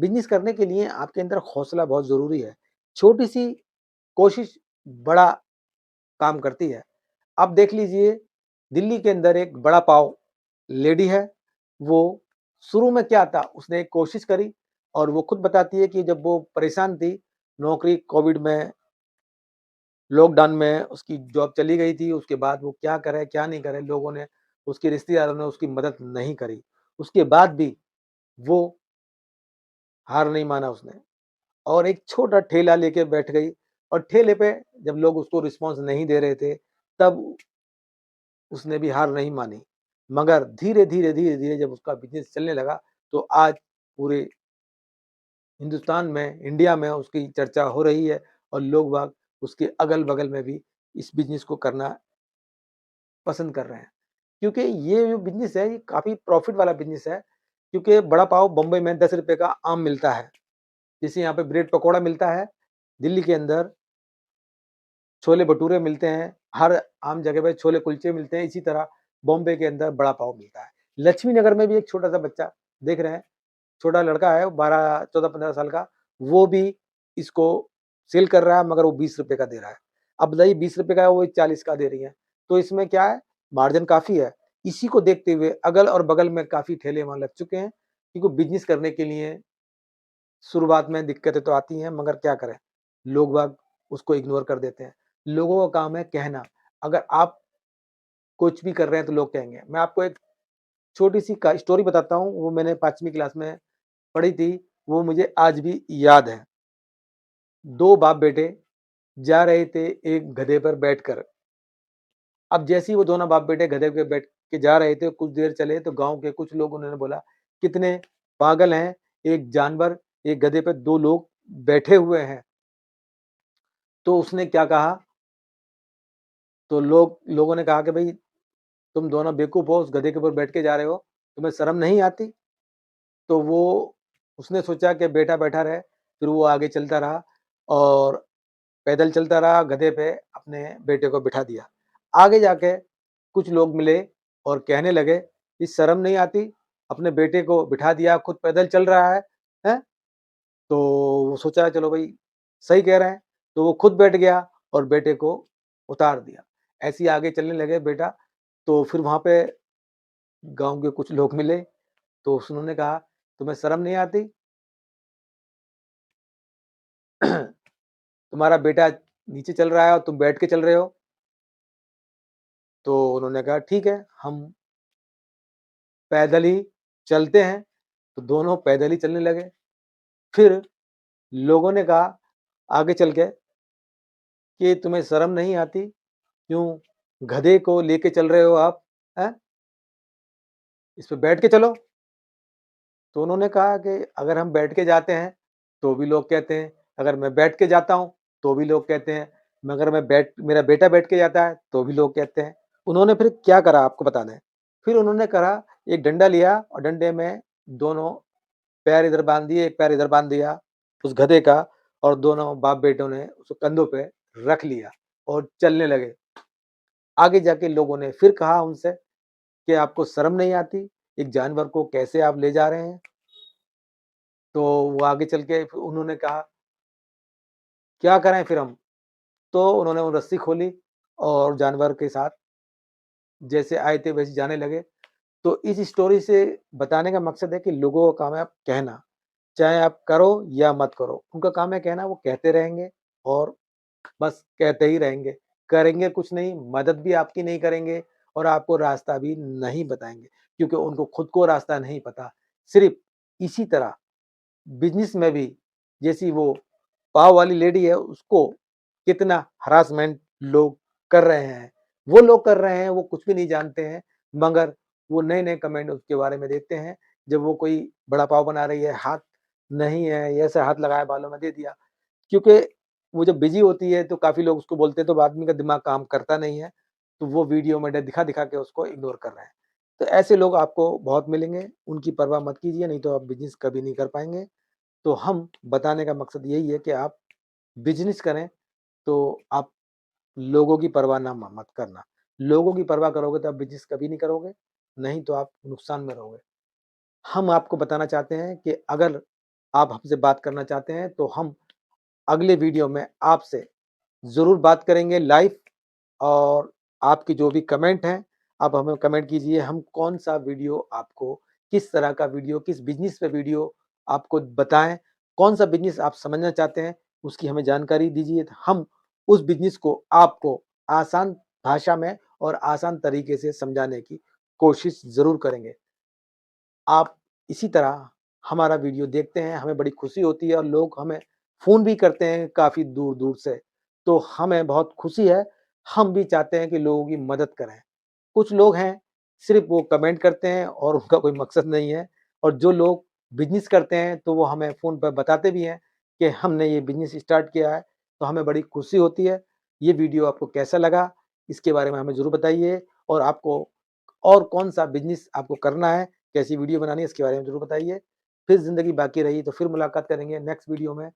Business करने के लिए आपके अंदर हौसला बहुत ज़रूरी है। छोटी-सी कोशिश बड़ा काम करती है। आप देख लीजिए, दिल्ली के अंदर एक बड़ा पाव लेडी है, वो शुरू में क्या था, उसने एक कोशिश करी और वो खुद बताती है कि जब वो परेशान थी, नौकरी कोविड में, लॉकडाउन में उसकी जॉब चली गई थी, उसके बाद वो क्या करे, क्या नहीं करे, लोगों ने, उसके रिश्तेदारों ने उसकी मदद नहीं करी। उसके बाद भी वो हार नहीं माना उसने और एक छोटा ठेला लेके बैठ गई और ठेले पे जब लोग उसको रिस्पॉन्स नहीं दे रहे थे, तब उसने भी हार नहीं मानी। मगर धीरे-धीरे, धीरे-धीरे जब उसका बिज़नेस चलने लगा, तो आज पूरे हिंदुस्तान में, इंडिया में उसकी चर्चा हो रही है और लोग-बाग उसके अगल-बगल में भी इस बिज़नेस को करना पसंद कर रहे हैं। क्योंकि ये जो बिज़नेस है, ये काफ़ी प्रॉफ़िट वाला बिज़नेस है, क्योंकि बड़ा पाव बम्बई में ₹10 का आम मिलता है। जैसे यहाँ पे ब्रेड पकोड़ा मिलता है, दिल्ली के अंदर छोले भटूरे मिलते हैं, हर आम जगह पे छोले कुलचे मिलते हैं, इसी तरह बॉम्बे के अंदर बड़ा पाव मिलता है। लक्ष्मी नगर में भी एक छोटा-सा बच्चा देख रहे हैं, छोटा लड़का है, 12 14-15 साल का, वो भी इसको सेल कर रहा है मगर वो ₹20 का दे रहा है। अब बताइए ₹20 का है, वो 40 का दे रही है, तो इसमें क्या है, मार्जिन काफ़ी है। इसी को देखते हुए अगल और बगल में काफ़ी ठेले वहाँ लग चुके हैं, क्योंकि बिज़नेस करने के लिए शुरुआत में दिक्कतें तो आती हैं, मगर क्या करें, लोग-बाग उसको इग्नोर कर देते हैं। लोगों का काम है कहना, अगर आप कुछ भी कर रहे हैं तो लोग कहेंगे। मैं आपको एक छोटी-सी का स्टोरी बताता हूँ, वो मैंने 5वीं क्लास में पढ़ी थी, वो मुझे आज भी याद है। 2 बाप-बेटे जा रहे थे एक गधे पर बैठकर। अब जैसे ही वो दोनों बाप-बेटे गधे पे बैठ के जा रहे थे, कुछ देर चले तो गाँव के कुछ लोग, उन्होंने बोला, "कितने पागल हैं, एक जानवर, एक गधे पे 2 लोग बैठे हुए हैं।" तो उसने क्या कहा, तो लोगों ने कहा कि भई तुम दोनों बेवकूफ़ हो, उस गधे के ऊपर बैठ के जा रहे हो, तुम्हें शर्म नहीं आती? तो वो उसने सोचा कि बेटा बैठा रहे, फिर वो आगे चलता रहा और पैदल चलता रहा, गधे पे अपने बेटे को बिठा दिया। आगे जाके कुछ लोग मिले और कहने लगे, "ये शर्म नहीं आती? अपने बेटे को बिठा दिया, खुद पैदल चल रहा है, हैं?" तो वो सोचा चलो भई सही कह रहे हैं, तो वो खुद बैठ गया और बेटे को उतार दिया। ऐसे ही आगे चलने लगे बेटा, तो फिर वहाँ पे गाँव के कुछ लोग मिले, तो उन्होंने कहा, "तुम्हें शर्म नहीं आती? तुम्हारा बेटा नीचे चल रहा है और तुम बैठ के चल रहे हो?" तो उन्होंने कहा, "ठीक है, हम पैदल ही चलते हैं।" तो दोनों पैदल ही चलने लगे। फिर लोगों ने कहा आगे चल के कि तुम्हें शर्म नहीं आती? क्यों गधे को लेके चल रहे हो आप? हैं? इस पे बैठ के चलो। तो उन्होंने कहा कि अगर हम बैठ के जाते हैं, तो भी लोग कहते हैं, अगर मैं बैठ के जाता हूँ, तो भी लोग कहते हैं, मगर मैं बैठ मेरा बेटा बैठ के जाता है, तो भी लोग कहते हैं। उन्होंने फिर क्या करा आपको बता दें। फिर उन्होंने करा, एक डंडा लिया और डंडे में दोनों पैर इधर बाँध दिए, एक पैर इधर बाँध दिया उस गधे का और दोनों बाप-बेटों ने उसको कंधों पे रख लिया और चलने लगे। आगे जाके लोगों ने फिर कहा उनसे कि आपको शर्म नहीं आती? एक जानवर को कैसे आप ले जा रहे हैं? तो वो आगे चल के फिर उन्होंने कहा, क्या करें फिर हम? तो उन्होंने वो रस्सी खोली और जानवर के साथ जैसे आए थे वैसे जाने लगे। तो इस स्टोरी से बताने का मकसद है कि लोगों का काम है कहना, चाहे आप करो या मत करो। उनका काम है कहना, वो कहते रहेंगे और बस कहते ही रहेंगे। करेंगे कुछ नहीं, मदद भी आपकी नहीं करेंगे और आपको रास्ता भी नहीं बताएँगे, क्योंकि उनको खुद को रास्ता नहीं पता। सिर्फ़ इसी तरह बिज़नेस में भी जैसी वो पाव वाली लेडी है, उसको कितना हरासमेंट लोग कर रहे हैं। वो लोग कर रहे हैं, वो कुछ भी नहीं जानते हैं, मगर वो नए-नए कमेंट उसके बारे में देते हैं। जब वो कोई बड़ा पाव बना रही है, हाथ नहीं है, ऐसे हाथ लगाया बालों में दे दिया। क्योंकि वो जब बिज़ी होती है तो काफ़ी लोग उसको बोलते हैं, तो आदमी का दिमाग काम करता नहीं है, तो वो वीडियो में दिखा-दिखा के उसको इग्नोर कर रहे हैं। तो ऐसे लोग आपको बहुत मिलेंगे, उनकी परवाह मत कीजिए, नहीं तो आप बिज़नेस कभी नहीं कर पाएँगे। तो हम बताने का मकसद यही है कि आप बिज़नेस करें, तो आप लोगों की परवाह ना म मत करना। लोगों की परवाह करोगे तो आप बिज़नेस कभी नहीं करोगे, नहीं तो आप नुकसान में रहोगे। हम आपको बताना चाहते हैं कि अगर आप हमसे बात करना चाहते हैं तो हम अगले वीडियो में आपसे ज़रूर बात करेंगे लाइव। और आपके जो भी कमेंट हैं, आप हमें कमेंट कीजिए, हम कौन-सा वीडियो आपको, किस तरह का वीडियो, किस बिज़नेस पे वीडियो आपको बताएँ, कौन-सा बिज़नेस आप समझना चाहते हैं, उसकी हमें जानकारी दीजिए। तो हम उस बिज़नेस को आपको आसान भाषा में और आसान तरीके से समझाने की कोशिश ज़रूर करेंगे। आप इसी तरह हमारा वीडियो देखते हैं, हमें बड़ी खुशी होती है और लोग हमें फ़ोन भी करते हैं काफ़ी दूर-दूर से, तो हमें बहुत खुशी है। हम भी चाहते हैं कि लोगों की मदद करें। कुछ लोग हैं, सिर्फ़ वो कमेंट करते हैं और उनका कोई मकसद नहीं है, और जो लोग बिज़नेस करते हैं, तो वो हमें फ़ोन पे बताते भी हैं कि हमने ये बिज़नेस स्टार्ट किया है, तो हमें बड़ी खुशी होती है। ये वीडियो आपको कैसा लगा, इसके बारे में हमें ज़रूर बताइए, और आपको और कौन-सा बिज़नेस आपको करना है, कैसी वीडियो बनानी है, इसके बारे में ज़रूर बताइए। फिर ज़िंदगी बाकी रही तो फिर मुलाकात करेंगे नेक्स्ट वीडियो में।